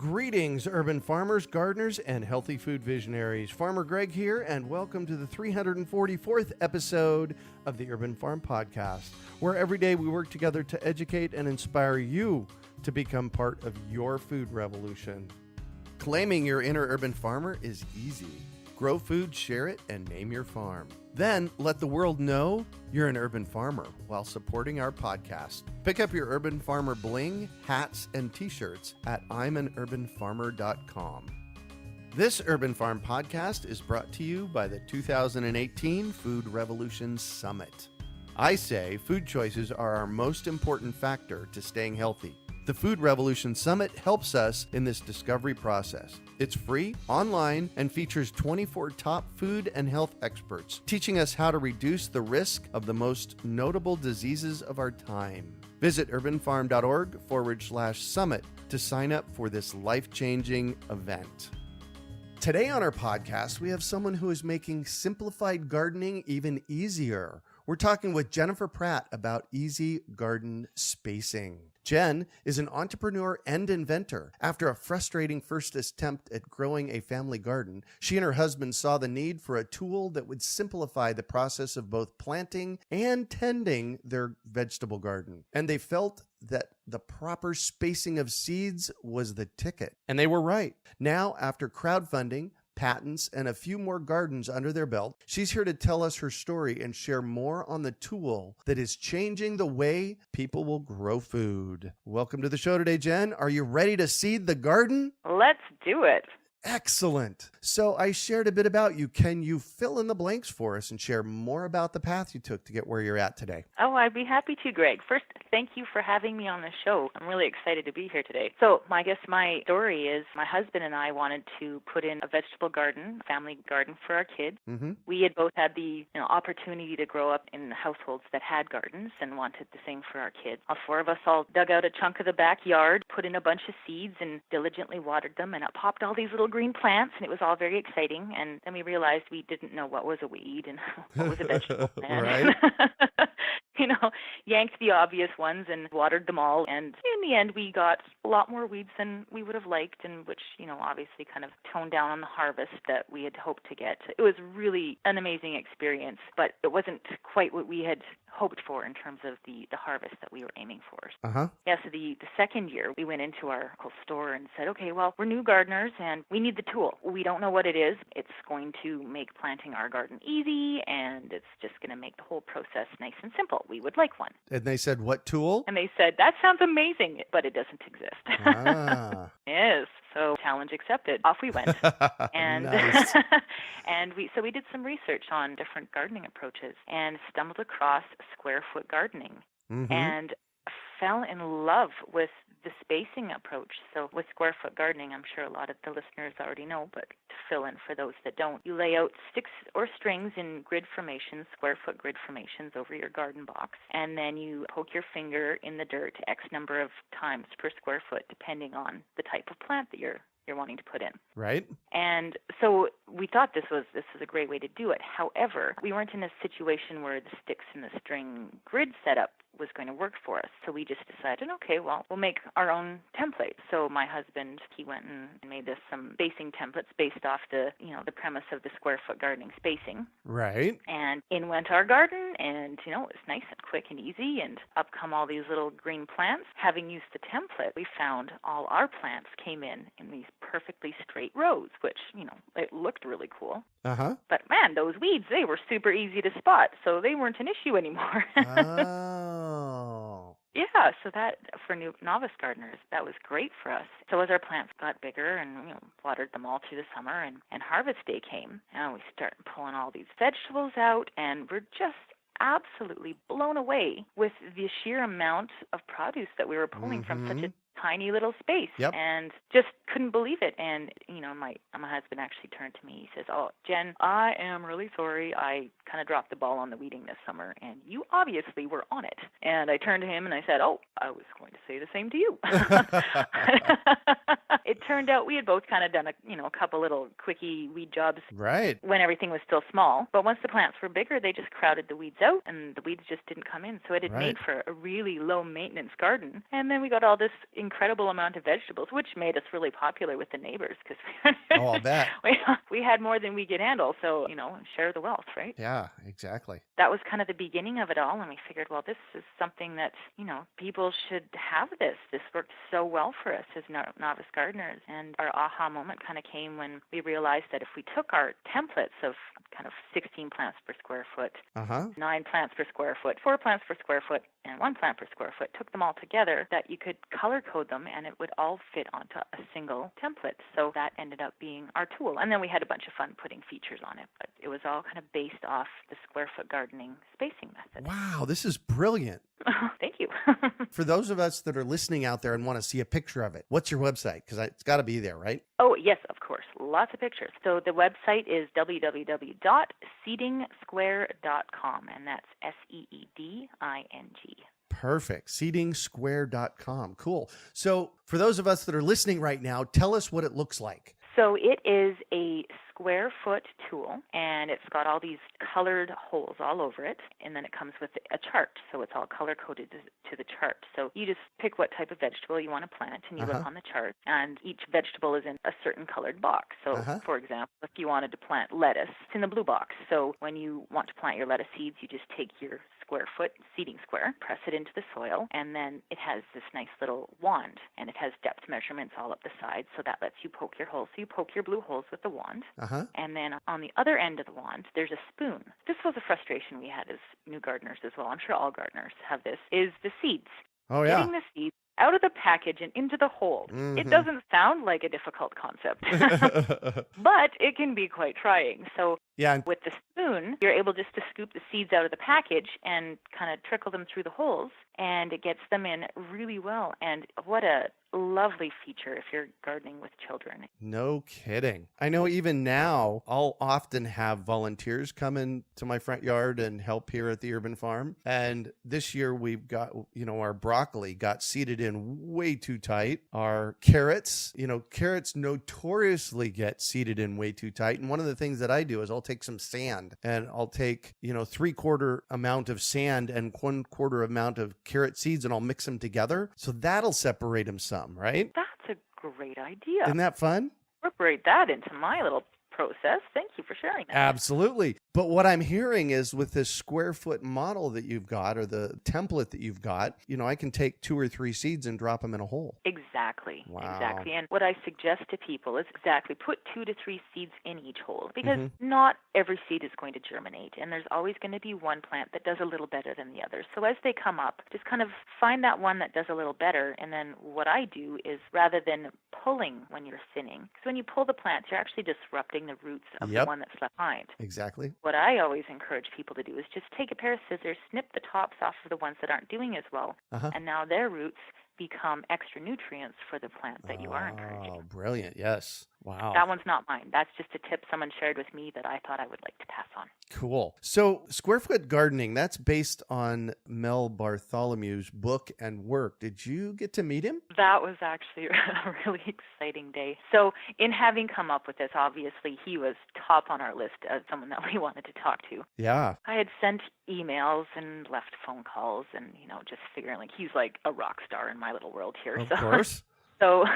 Greetings, urban farmers, gardeners, and healthy food visionaries. Farmer Greg here, and welcome to the 344th episode of the Urban Farm Podcast, where every day we work together to educate and inspire you to become part of your food revolution. Claiming your inner urban farmer is easy. Grow food, share it, and name your farm. Then let the world know you're an urban farmer while supporting our podcast. Pick up your Urban Farmer bling, hats, and t-shirts at I'mAnUrbanFarmer.com. This Urban Farm Podcast is brought to you by the 2018 Food Revolution Summit. I say food choices are our most important factor to staying healthy. The Food Revolution Summit helps us in this discovery process. It's free, online, and features 24 top food and health experts teaching us how to reduce the risk of the most notable diseases of our time. Visit urbanfarm.org/summit to sign up for this life-changing event. Today on our podcast, we have someone who is making simplified gardening even easier. We're talking with Jennifer Pratt about easy garden spacing. Jen is an entrepreneur and inventor. After a frustrating first attempt at growing a family garden, she and her husband saw the need for a tool that would simplify the process of both planting and tending their vegetable garden. And they felt that the proper spacing of seeds was the ticket. And they were right. Now, after crowdfunding, patents, and a few more gardens under their belt, she's here to tell us her story and share more on the tool that is changing the way people will grow food. Welcome to the show today, Jen. Are you ready to seed the garden? Let's do it. Excellent. So I shared a bit about you. Can you fill in the blanks for us and share more about the path you took to get where you're at today? Oh, I'd be happy to, Greg. First, thank you for having me on the show. I'm really excited to be here today. So I guess my story is my husband and I wanted to put in a vegetable garden, family garden for our kids. Mm-hmm. We had both had the opportunity to grow up in households that had gardens and wanted the same for our kids. All four of us all dug out a chunk of the backyard, put in a bunch of seeds, and diligently watered them, and it popped all these little green plants, and it was all very exciting. And then we realized we didn't know what was a weed and what was a vegetable plant. Right. Yanked the obvious ones and watered them all. And in the end, we got a lot more weeds than we would have liked, and which, obviously kind of toned down on the harvest that we had hoped to get. It was really an amazing experience, but it wasn't quite what we had hoped for in terms of the harvest that we were aiming for. Uh-huh. Yeah, so the second year, we went into our local store and said, okay, well, we're new gardeners and we need the tool. We don't know what it is. It's going to make planting our garden easy, and it's just going to make the whole process nice and simple. We would like one. And they said, what tool? And they said, that sounds amazing, but it doesn't exist. Ah. Yes. So challenge accepted. Off we went. And Nice. and we did some research on different gardening approaches and stumbled across square foot gardening. Mm-hmm. And fell in love with the spacing approach. So with square foot gardening, I'm sure a lot of the listeners already know, but to fill in for those that don't, you lay out sticks or strings in grid formations, square foot grid formations over your garden box, and then you poke your finger in the dirt X number of times per square foot, depending on the type of plant that you're wanting to put in. Right. And so we thought this was a great way to do it. However, we weren't in a situation where the sticks and the string grid setup was going to work for us. So we just decided, okay, well, we'll make our own template. So my husband, he went and made us some spacing templates based off the premise of the square foot gardening spacing. Right. And in went our garden, and it was nice and quick and easy, and up come all these little green plants. Having used the template, we found all our plants came in these perfectly straight rows, which, it looked really cool. Uh-huh. But man, those weeds, they were super easy to spot, so they weren't an issue anymore. Oh. Yeah, so that, for new novice gardeners, that was great for us. So as our plants got bigger and, watered them all through the summer, and harvest day came, and we started pulling all these vegetables out, and we're just absolutely blown away with the sheer amount of produce that we were pulling from such a tiny little space. Yep. And just couldn't believe it. And, my husband actually turned to me. He says, oh, Jen, I am really sorry. I kind of dropped the ball on the weeding this summer, and you obviously were on it. And I turned to him and I said, oh, I was going to say the same to you. it turned out we had both kind of done a couple little quickie weed jobs Right. when everything was still small. But once the plants were bigger, they just crowded the weeds out, and the weeds just didn't come in. So it had Right. made for a really low-maintenance garden. And then we got all this incredible amount of vegetables, which made us really popular with the neighbors because Oh, I'll bet. we had more than we could handle. So, share the wealth, right? Yeah, exactly. That was kind of the beginning of it all, and we figured, well, this is something that, people should have this. This worked so well for us as novice gardeners. And our aha moment kind of came when we realized that if we took our templates of kind of 16 plants per square foot, 9 plants per square foot, 4 plants per square foot, and 1 plant per square foot, took them all together, that you could color code them and it would all fit onto a single template. So that ended up being our tool. And then we had a bunch of fun putting features on it, but it was all kind of based off the square foot gardening spacing method. Wow, this is brilliant. Thank you. For those of us that are listening out there and want to see a picture of it, what's your website? Because it's got to be there, right? Oh, yes, of course. Lots of pictures. So the website is www.seedingsquare.com, and that's SEEDING. Perfect. Seedingsquare.com. Cool. So for those of us that are listening right now, tell us what it looks like. So it is a square foot tool, and it's got all these colored holes all over it, and then it comes with a chart, so it's all color-coded to the chart. So you just pick what type of vegetable you want to plant, and you look on the chart, and each vegetable is in a certain colored box. So, for example, if you wanted to plant lettuce, it's in the blue box. So when you want to plant your lettuce seeds, you just take your square foot seeding square, press it into the soil, and then it has this nice little wand, and it has depth measurements all up the sides, so that lets you poke your holes. So you poke your blue holes with the wand, and then on the other end of the wand, there's a spoon. This was a frustration we had as new gardeners as well. I'm sure all gardeners have this, is the seeds. Oh, yeah. Getting the seeds out of the package and into the hole. It doesn't sound like a difficult concept, but it can be quite trying. So with the spoon, you're able just to scoop the seeds out of the package and kind of trickle them through the holes, and it gets them in really well. And what a lovely feature if you're gardening with children. No kidding. I know even now I'll often have volunteers come into my front yard and help here at the Urban Farm. And this year we've got, our broccoli got seeded in way too tight. Our carrots, carrots notoriously get seeded in way too tight. And one of the things that I do is I'll take some sand and I'll take, 3/4 amount of sand and 1/4 amount of carrot seeds, and I'll mix them together. So that'll separate them some, right? That's a great idea. Isn't that fun? Incorporate that into my little process. Thank you for sharing that. Absolutely. But what I'm hearing is with this square foot model that you've got, or the template that you've got, I can take 2 or 3 seeds and drop them in a hole. Exactly. Wow. Exactly. And what I suggest to people is put 2 to 3 seeds in each hole, because not every seed is going to germinate, and there's always going to be one plant that does a little better than the other. So as they come up, just kind of find that one that does a little better, and then what I do is, rather than pulling when you're thinning, because when you pull the plants, you're actually disrupting the roots of the one that's left behind. Exactly. What I always encourage people to do is just take a pair of scissors, snip the tops off of the ones that aren't doing as well, and now their roots become extra nutrients for the plant that you are encouraging. Oh, brilliant. Yes. Wow. That one's not mine. That's just a tip someone shared with me that I thought I would like to pass on. Cool. So square foot gardening, that's based on Mel Bartholomew's book and work. Did you get to meet him? That was actually a really exciting day. So in having come up with this, obviously he was top on our list as someone that we wanted to talk to. Yeah. I had sent emails and left phone calls and, just figuring like he's like a rock star in my little world here. Of course. So,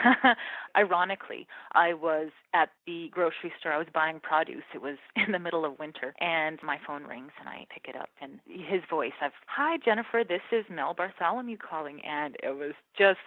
ironically, I was at the grocery store. I was buying produce. It was in the middle of winter, and my phone rings, and I pick it up, and his voice, "Hi, Jennifer, this is Mel Bartholomew calling," and it was just,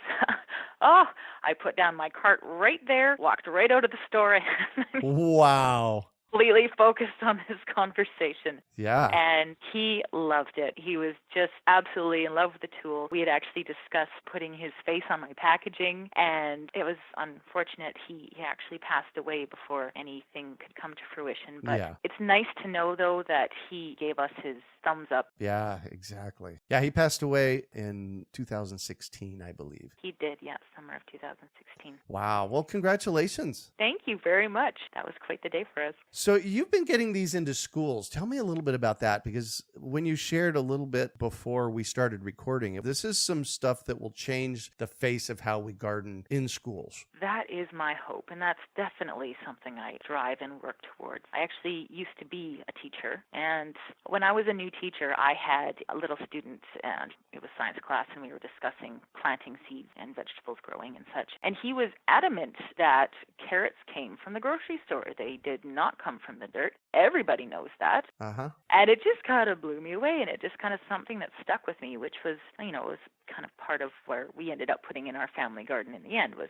I put down my cart right there, walked right out of the store, and wow. completely focused on this conversation. Yeah. And he loved it. He was just absolutely in love with the tool. We had actually discussed putting his face on my packaging, and it was unfortunate he actually passed away before anything could come to fruition. But it's nice to know, though, that he gave us his thumbs up. Yeah, exactly. Yeah, he passed away in 2016, I believe. He did, summer of 2016. Wow. Well, congratulations. Thank you very much. That was quite the day for us. So you've been getting these into schools. Tell me a little bit about that, because when you shared a little bit before we started recording, this is some stuff that will change the face of how we garden in schools. That is my hope, and that's definitely something I drive and work towards. I actually used to be a teacher, and when I was a new teacher, I had a little student, and it was science class, and we were discussing planting seeds and vegetables growing and such. And he was adamant that carrots came from the grocery store. They did not come from the dirt. Everybody knows that. Uh-huh. And it just kind of blew me away, and it just kind of something that stuck with me, which was, was kind of part of where we ended up putting in our family garden in the end was,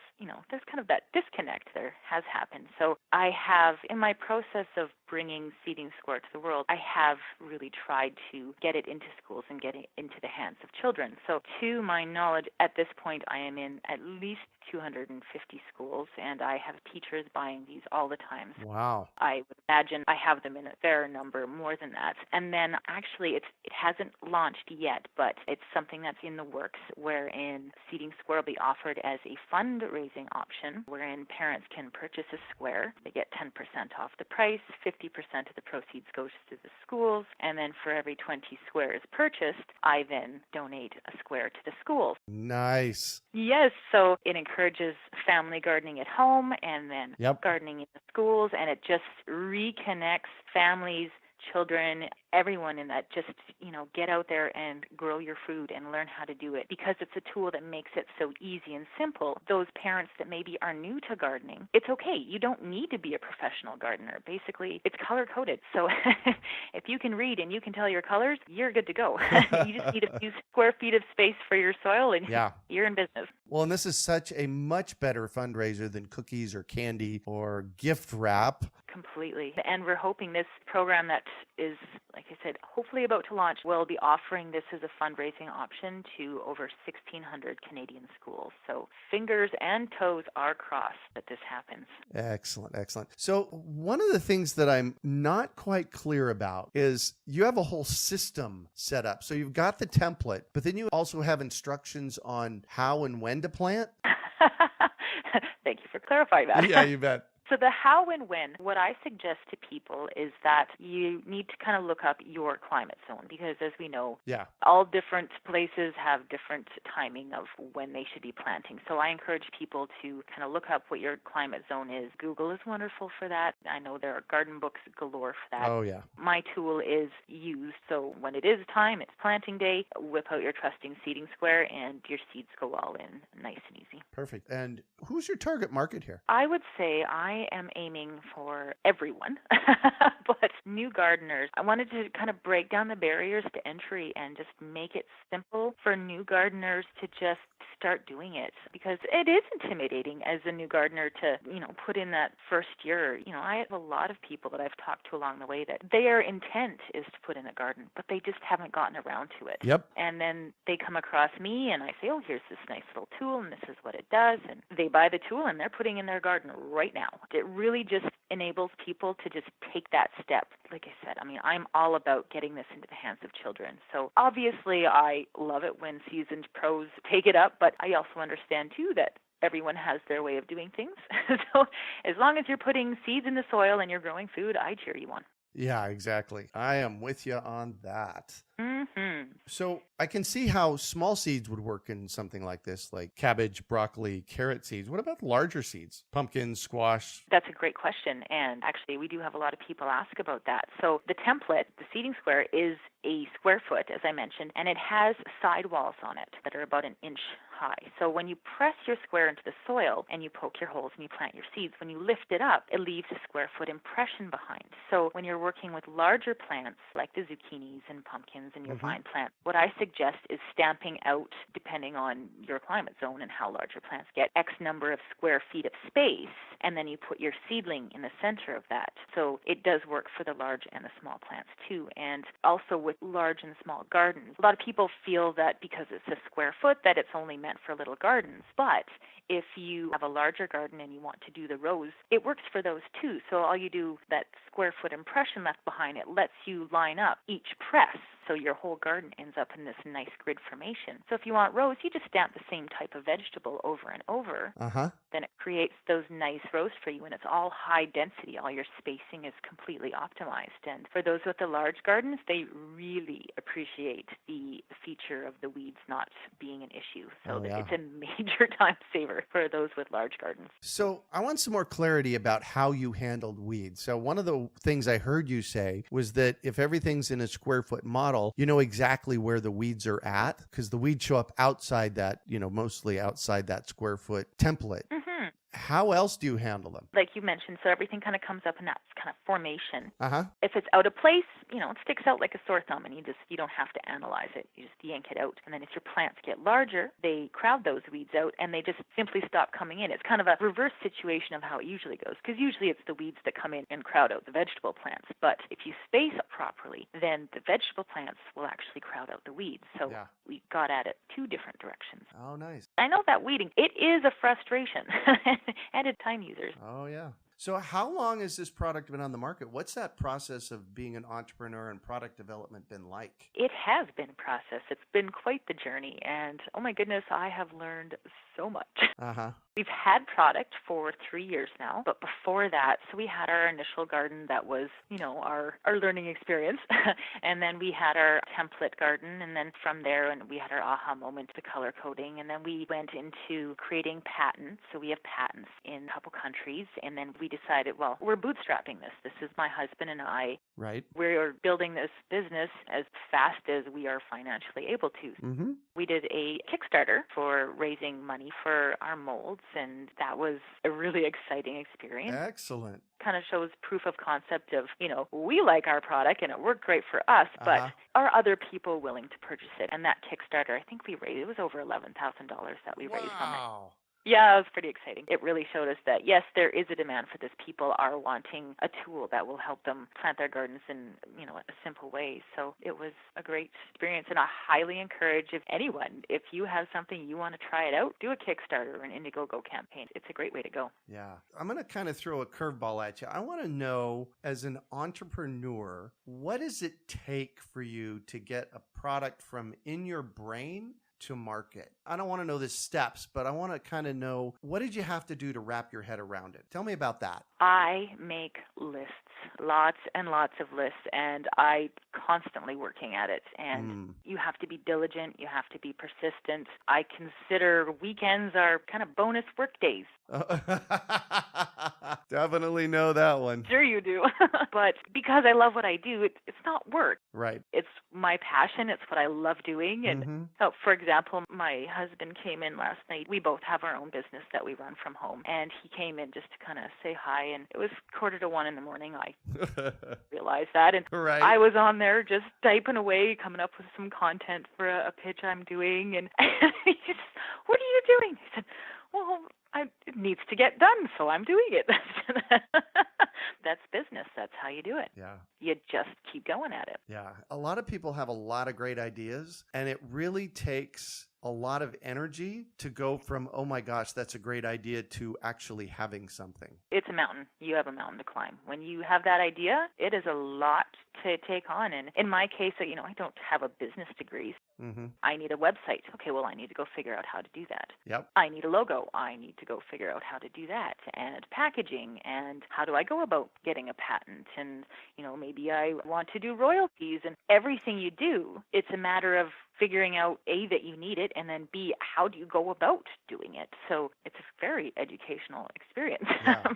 there's kind of that disconnect there has happened. So I have, in my process of bringing Seeding Square to the world, I have really tried to get it into schools and get it into the hands of children. So to my knowledge, at this point, I am in at least 250 schools, and I have teachers buying these all the time. Wow. I would imagine I have them in a fair number more than that. And then actually it hasn't launched yet, but it's something that's in the works, wherein Seeding Square will be offered as a fundraising option, wherein parents can purchase a square. They get 10% off the price, 50% of the proceeds goes to the schools, and then for every 20 squares purchased, I then donate a square to the schools. Nice. Yes, so it encourages family gardening at home and then gardening in the schools, and it just reconnects families, children, everyone in that. Just, get out there and grow your food and learn how to do it, because it's a tool that makes it so easy and simple. Those parents that maybe are new to gardening, it's okay. You don't need to be a professional gardener. Basically, it's color-coded. So if you can read and you can tell your colors, you're good to go. You just need a few square feet of space for your soil, and you're in business. Well, and this is such a much better fundraiser than cookies or candy or gift wrap. Completely. And we're hoping this program that is, like I said, hopefully about to launch, will be offering this as a fundraising option to over 1,600 Canadian schools. So fingers and toes are crossed that this happens. Excellent, excellent. So one of the things that I'm not quite clear about is you have a whole system set up. So you've got the template, but then you also have instructions on how and when to plant. Thank you for clarifying that. Yeah, you bet. So the how and when, what I suggest to people is that you need to kind of look up your climate zone, because as we know, all different places have different timing of when they should be planting. So I encourage people to kind of look up what your climate zone is. Google is wonderful for that. I know there are garden books galore for that. Oh, yeah. My tool is used. So when it is time, it's planting day, whip out your trusting Seeding Square and your seeds go all in nice and easy. Perfect. And who's your target market here? I would say I am aiming for everyone, but new gardeners. I wanted to kind of break down the barriers to entry and just make it simple for new gardeners to just start doing it, because it is intimidating as a new gardener to, put in that first year. I have a lot of people that I've talked to along the way that their intent is to put in a garden, but they just haven't gotten around to it. Yep. And then they come across me and I say, oh, here's this nice little tool and this is what it does. And they buy the tool and they're putting in their garden right now. It really just enables people to just take that step. Like I said, I'm all about getting this into the hands of children. So obviously I love it when seasoned pros take it up, but I also understand too that everyone has their way of doing things. So as long as you're putting seeds in the soil and you're growing food, I cheer you on. Yeah, exactly. I am with you on that. Mm-hmm. So I can see how small seeds would work in something like this, like cabbage, broccoli, carrot seeds. What about larger seeds? Pumpkin, squash? That's a great question. And actually, we do have a lot of people ask about that. So the template, the Seeding Square, is a square foot, as I mentioned, and it has sidewalls on it that are about an inch high. So when you press your square into the soil and you poke your holes and you plant your seeds, when you lift it up, it leaves a square foot impression behind. So when you're working with larger plants like the zucchinis and pumpkins and your vine plants, what I suggest is stamping out, depending on your climate zone and how large your plants get, X number of square feet of space, and then you put your seedling in the center of that. So it does work for the large and the small plants too. And also with large and small gardens, a lot of people feel that because it's a square foot that it's only meant for little gardens. But if you have a larger garden and you want to do the rows, it works for those too. So all you do, that square foot impression left behind, it lets you line up each press. So your whole garden ends up in this nice grid formation. So if you want rows, you just stamp the same type of vegetable over and over. Then it creates those nice rows for you, and it's all high density. All your spacing is completely optimized. And for those with the large gardens, they really appreciate the feature of the weeds not being an issue. So it's a major time saver for those with large gardens. So I want some more clarity about how you handled weeds. So one of the things I heard you say was that if everything's in a square foot model, you know exactly where the weeds are at, because the weeds show up outside that, mostly outside that square foot template. How else do you handle them? Like you mentioned, so everything kind of comes up in that kind of formation. Uh-huh. If it's out of place, it sticks out like a sore thumb, and you don't have to analyze it. You just yank it out. And then if your plants get larger, they crowd those weeds out, and they just simply stop coming in. It's kind of a reverse situation of how it usually goes, because usually it's the weeds that come in and crowd out the vegetable plants. But if you space it properly, then the vegetable plants will actually crowd out the weeds. So we got at it two different directions. Oh, nice. I know that weeding, it is a frustration and a time user. Oh, yeah. So how long has this product been on the market? What's that process of being an entrepreneur and product development been like? It has been a process. It's been quite the journey. And oh my goodness, I have learned so much. We've had product for 3 years now. But before that, so we had our initial garden that was, our learning experience. And then we had our template garden. And then from there, and we had our aha moment, the color coding. And then we went into creating patents. So we have patents in a couple countries. And then we decided, well, we're bootstrapping this. This is my husband and I. Right. We're building this business as fast as we are financially able to. We did a Kickstarter for raising money for our molds, and that was a really exciting experience. Excellent. Kind of shows proof of concept of, we like our product and it worked great for us, but are other people willing to purchase it? And that Kickstarter, I think we raised, it was over $11,000 that we raised on it. Yeah, it was pretty exciting. It really showed us that, yes, there is a demand for this. People are wanting a tool that will help them plant their gardens in, a simple way. So it was a great experience, and I highly encourage anyone, if you have something you want to try it out, do a Kickstarter or an Indiegogo campaign. It's a great way to go. Yeah. I'm going to kind of throw a curveball at you. I want to know, as an entrepreneur, what does it take for you to get a product from in your brain to market? I don't want to know the steps, but I want to kind of know, what did you have to do to wrap your head around it? Tell me about that. I make lists, lots and lots of lists, and I constantly working at it. And you have to be diligent. You have to be persistent. I consider weekends are kind of bonus work days. Definitely know that one. Sure you do. But because I love what I do, it's not work. Right. It's my passion. It's what I love doing. And so, for example, my husband came in last night. We both have our own business that we run from home. And he came in just to kind of say hi. And it was 1:45 in the morning. I realized that. And I was on there just typing away, coming up with some content for a pitch I'm doing. And he just, what are you doing? I said, well, it needs to get done, so I'm doing it. That's business. That's how you do it. Yeah. You just keep going at it. Yeah. A lot of people have a lot of great ideas, and it really takes a lot of energy to go from, oh my gosh, that's a great idea, to actually having something. It's a mountain. You have a mountain to climb. When you have that idea, it is a lot to take on. And in my case, I don't have a business degree. I need a website. Okay, well, I need to go figure out how to do that. Yep. I need a logo. I need to go figure out how to do that. And packaging. And how do I go about getting a patent? And, maybe I want to do royalties. And everything you do, it's a matter of figuring out, A, that you need it, and then B, how do you go about doing it? So it's a very educational experience,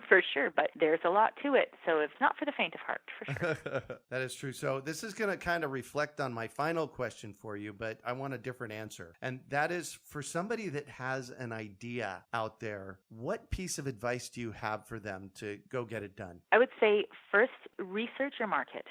for sure, but there's a lot to it. So it's not for the faint of heart, for sure. That is true. So this is going to kind of reflect on my final question for you, but I want a different answer. And that is, for somebody that has an idea out there, what piece of advice do you have for them to go get it done? I would say, first, research your market.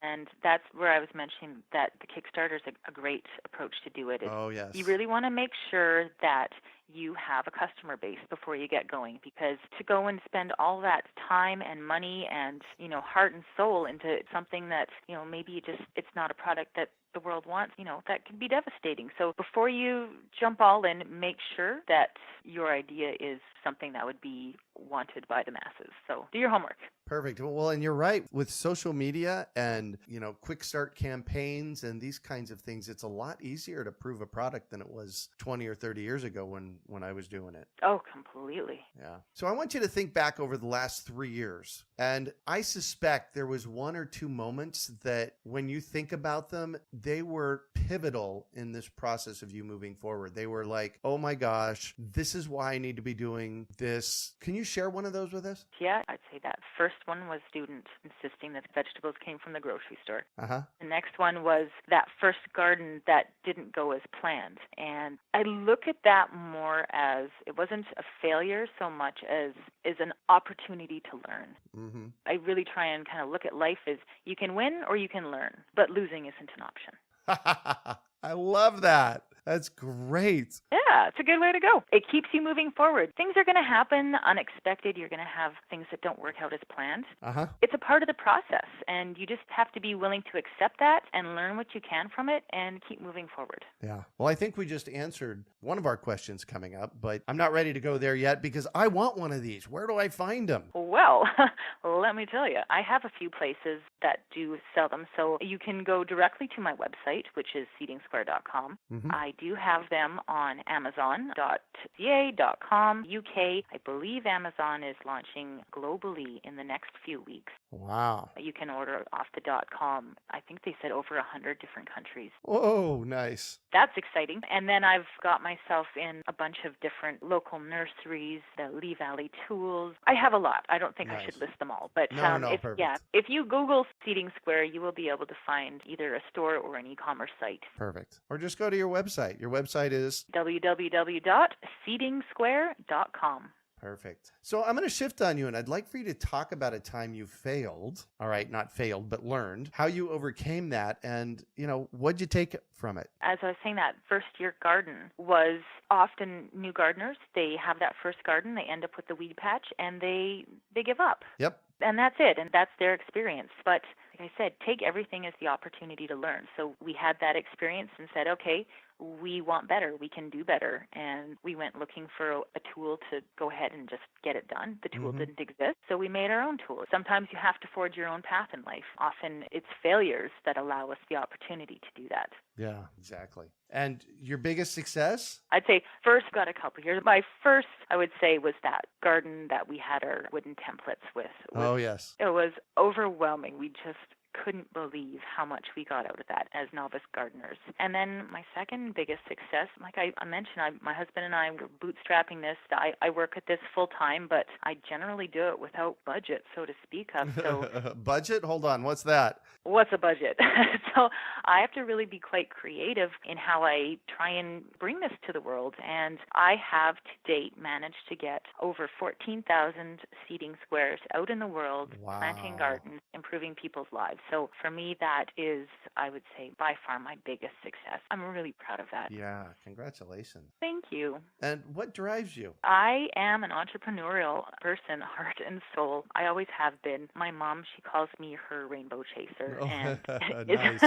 And that's where I was mentioning that the Kickstarter is a great approach to do it. Oh, yes. You really want to make sure that you have a customer base before you get going, because to go and spend all that time and money and, heart and soul into something that, maybe it's not a product that the world wants, that can be devastating. So before you jump all in, make sure that your idea is something that would be wanted by the masses. So do your homework. Perfect. Well, and you're right. With social media and, quick start campaigns and these kinds of things, it's a lot easier to prove a product than it was 20 or 30 years ago when I was doing it. Oh, completely. Yeah. So I want you to think back over the last 3 years. And I suspect there was one or two moments that when you think about them, they were pivotal in this process of you moving forward. They were like, oh my gosh, this is why I need to be doing this. Can you share one of those with us? Yeah, I'd say that. First one was student insisting that vegetables came from the grocery store. Uh-huh. The next one was that first garden that didn't go as planned. And I look at that more as it wasn't a failure so much as an opportunity to learn. Mm-hmm. I really try and kind of look at life as you can win or you can learn, but losing isn't an option. I love that. That's great. Yeah, it's a good way to go. It keeps you moving forward. Things are going to happen unexpected. You're going to have things that don't work out as planned. Uh-huh. It's a part of the process, and you just have to be willing to accept that and learn what you can from it and keep moving forward. Yeah. Well, I think we just answered one of our questions coming up, but I'm not ready to go there yet because I want one of these. Where do I find them? Well, let me tell you, I have a few places that do sell them. So you can go directly to my website, which is seedingsquare.com. Mm-hmm. I do have them on Amazon.ca.com, UK. I believe Amazon is launching globally in the next few weeks. Wow. You can order off the .com. I think they said over 100 different countries. Oh, nice. That's exciting. And then I've got myself in a bunch of different local nurseries, the Lee Valley Tools. I have a lot. I don't think I should list them all. But if you Google Seeding Square, you will be able to find either a store or an e-commerce site. Perfect. Or just go to your website. Your website is www.seedingsquare.com. Perfect. So I'm going to shift on you, and I'd like for you to talk about a time you failed. All right, not failed, but learned. How you overcame that, and, what'd you take from it? As I was saying, that first-year garden was often new gardeners. They have that first garden, they end up with the weed patch, and they give up. Yep. And that's it, and that's their experience. But like I said, take everything as the opportunity to learn. So we had that experience and said, okay, we want better, we can do better. And we went looking for a tool to go ahead and just get it done. The tool didn't exist, so we made our own tool. Sometimes you have to forge your own path in life. Often it's failures that allow us the opportunity to do that. Yeah, exactly. And your biggest success? I'd say first got a couple here. My first, I would say, was that garden that we had our wooden templates with. Oh, yes. It was overwhelming. We just couldn't believe how much we got out of that as novice gardeners. And then my second biggest success, like I mentioned, my husband and I were bootstrapping this. I work at this full time, but I generally do it without budget, so to speak of. So budget? Hold on. What's that? What's a budget? So I have to really be quite creative in how I try and bring this to the world. And I have to date managed to get over 14,000 seeding squares out in the world, planting gardens, improving people's lives. So for me, that is, I would say, by far my biggest success. I'm really proud of that. Yeah, congratulations. Thank you. And what drives you? I am an entrepreneurial person, heart and soul. I always have been. My mom, she calls me her rainbow chaser. Oh, and nice.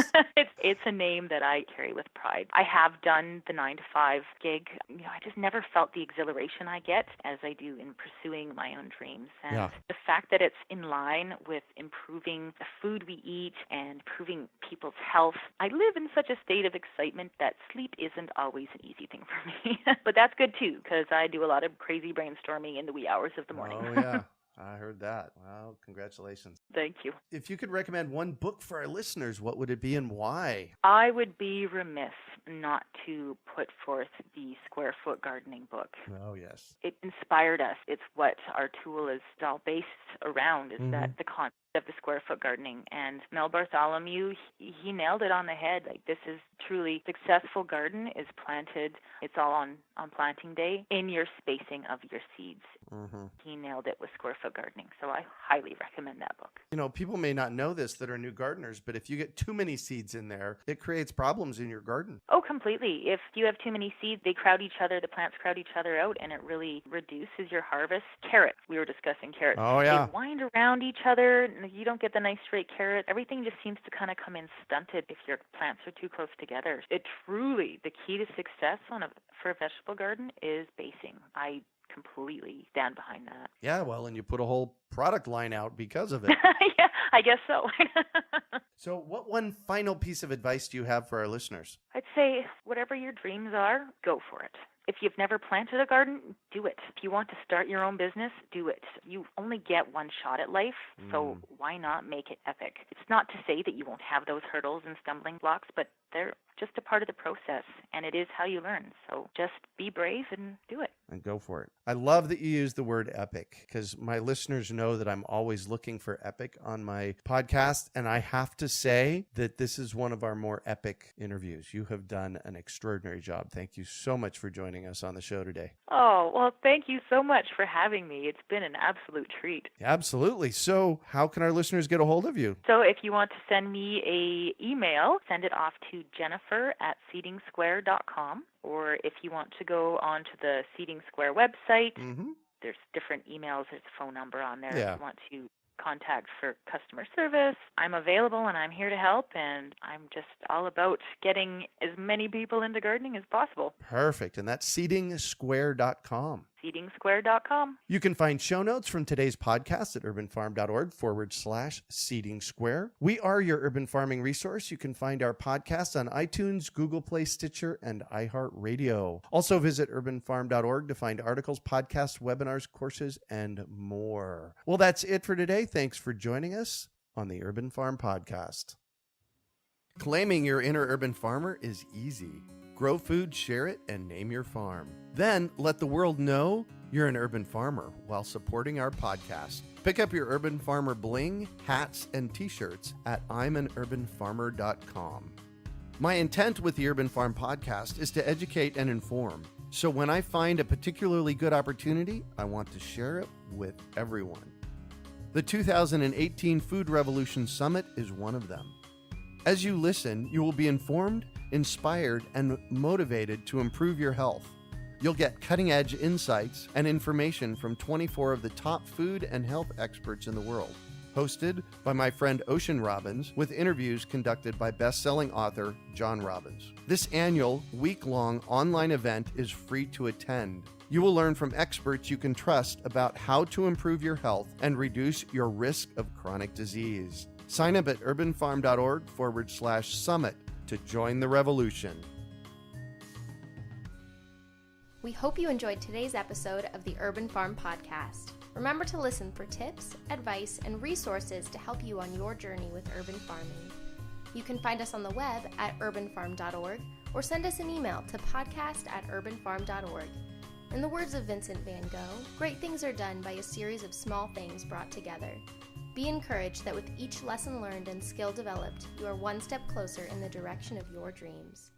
it's a name that I carry with pride. I have done the 9-to-5 gig. I just never felt the exhilaration I get as I do in pursuing my own dreams. And the fact that it's in line with improving the food we eat and improving people's health. I live in such a state of excitement that sleep isn't always an easy thing for me. But that's good too, because I do a lot of crazy brainstorming in the wee hours of the morning. Oh, yeah. I heard that. Wow, congratulations. Thank you. If you could recommend one book for our listeners, what would it be and why? I would be remiss not to put forth the Square Foot Gardening book. Oh, yes. It inspired us. It's what our tool is all based around, is that the concept of the Square Foot Gardening. And Mel Bartholomew, he nailed it on the head. Like, this is truly successful garden is planted. It's all on planting day in your spacing of your seeds. He nailed it with square foot gardening. So I highly recommend that book. You know, people may not know this that are new gardeners, but if you get too many seeds in there, it creates problems in your garden. Oh, completely. If you have too many seeds, they crowd each other, the plants crowd each other out, and it really reduces your harvest. Carrots, we were discussing carrots. Oh, yeah. They wind around each other, and you don't get the nice straight carrot. Everything just seems to kind of come in stunted if your plants are too close together. It truly, the key to success for a vegetable garden is basing. I completely stand behind that. Yeah, well, and you put a whole product line out because of it. Yeah, I guess so. So what one final piece of advice do you have for our listeners? I'd say whatever your dreams are, go for it. If you've never planted a garden, do it. If you want to start your own business, do it. You only get one shot at life, so why not make it epic? It's not to say that you won't have those hurdles and stumbling blocks, but they're just a part of the process, and it is how you learn. So just be brave and do it. And go for it. I love that you use the word epic because my listeners know that I'm always looking for epic on my podcast. And I have to say that this is one of our more epic interviews. You have done an extraordinary job. Thank you so much for joining us on the show today. Oh, well, thank you so much for having me. It's been an absolute treat. Absolutely. So how can our listeners get a hold of you? So if you want to send me an email, send it off to Jennifer@seedingsquare.com. Or if you want to go onto the Seeding Square website, there's different emails, there's a phone number on there. Yeah. If you want to contact for customer service, I'm available and I'm here to help, and I'm just all about getting as many people into gardening as possible. Perfect. And that's seedingsquare.com. Seedingsquare.com. You can find show notes from today's podcast at urbanfarm.org/seeding square. We are your urban farming resource. You can find our podcast on iTunes, Google Play, Stitcher, and iHeartRadio. Also visit urbanfarm.org to find articles, podcasts, webinars, courses, and more. Well, that's it for today. Thanks for joining us on the Urban Farm Podcast. Claiming your inner urban farmer is easy. Grow food, share it, and name your farm. Then let the world know you're an urban farmer while supporting our podcast. Pick up your Urban Farmer bling, hats, and t-shirts at imanurbanfarmer.com. My intent with the Urban Farm Podcast is to educate and inform. So when I find a particularly good opportunity, I want to share it with everyone. The 2018 Food Revolution Summit is one of them. As you listen, you will be informed, inspired, and motivated to improve your health. You'll get cutting-edge insights and information from 24 of the top food and health experts in the world. Hosted by my friend Ocean Robbins, with interviews conducted by best-selling author John Robbins. This annual, week-long online event is free to attend. You will learn from experts you can trust about how to improve your health and reduce your risk of chronic disease. Sign up at urbanfarm.org/summit to join the revolution. We hope you enjoyed today's episode of the Urban Farm Podcast. Remember to listen for tips, advice, and resources to help you on your journey with urban farming. You can find us on the web at urbanfarm.org or send us an email to podcast@urbanfarm.org. In the words of Vincent van Gogh, great things are done by a series of small things brought together. Be encouraged that with each lesson learned and skill developed, you are one step closer in the direction of your dreams.